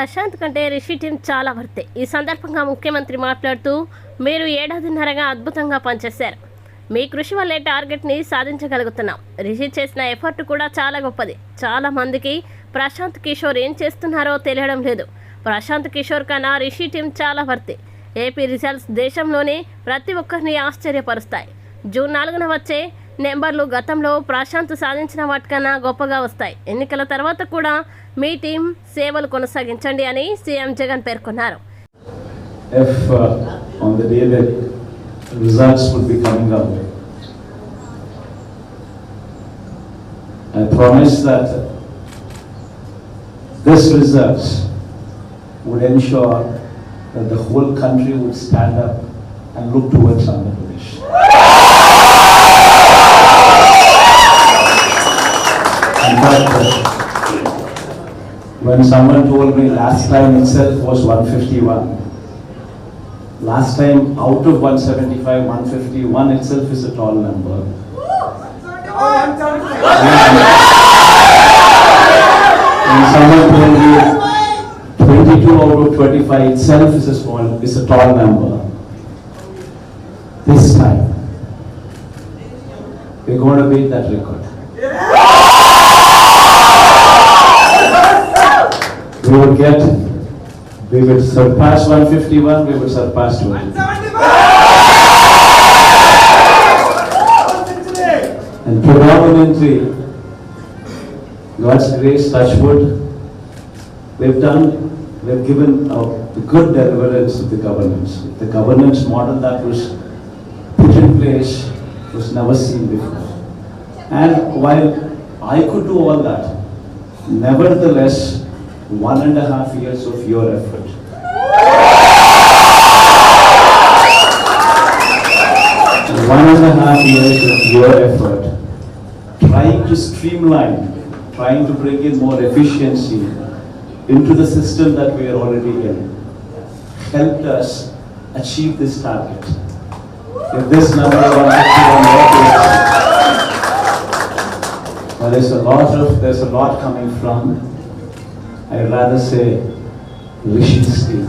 ప్రశాంత్ కంటే రిషి టీం చాలా వర్తే. ఈ సందర్భంగా ముఖ్యమంత్రి మాట్లాడుతూ, మీరు ఏడాదిన్నరగా అద్భుతంగా పనిచేశారు. మీ కృషి వల్లే టార్గెట్ని సాధించగలుగుతున్నాం. రిషి చేసిన ఎఫర్ట్ కూడా చాలా గొప్పది. చాలా మందికి ప్రశాంత్ కిషోర్ ఏం చేస్తున్నారో తెలియడం లేదు. ప్రశాంత్ కిషోర్ కన్నా రిషి టీం చాలా వర్తే. ఏపీ రిజల్ట్స్ దేశంలోనే ప్రతి ఒక్కరిని ఆశ్చర్యపరుస్తాయి. జూన్ 4న వచ్చే నెంబర్లు గతంలో ప్రశాంత్ సాధించిన వాటికన్నా గొప్పగా వస్తాయి. ఎన్నికల తర్వాత కూడా మీ టీం సేవలు కొనసాగించండి అని సీఎం జగన్ పేర్కొన్నారు. On the day that results would be coming out, I promise that this results would ensure that the whole country would stand up and look towards Andhra Pradesh. In fact, when someone told me last time itself was 151, last time out of 175, 151 itself is a tall number. And someone told me 22 out of 25 itself is a tall number. This time, we're going to beat that record. We will surpass 151, we will surpass 200. And predominantly, God's grace, touch wood, we've given a good deliverance to the governance. The governance model that was put in place was never seen before. And while I could do all that, nevertheless, 1.5 years of your effort. 1.5 years of your effort, trying to streamline, trying to bring in more efficiency into the system that we are already in, helped us achieve this target. If this number of 151 there's a lot coming from, I'd rather say Rishi's team.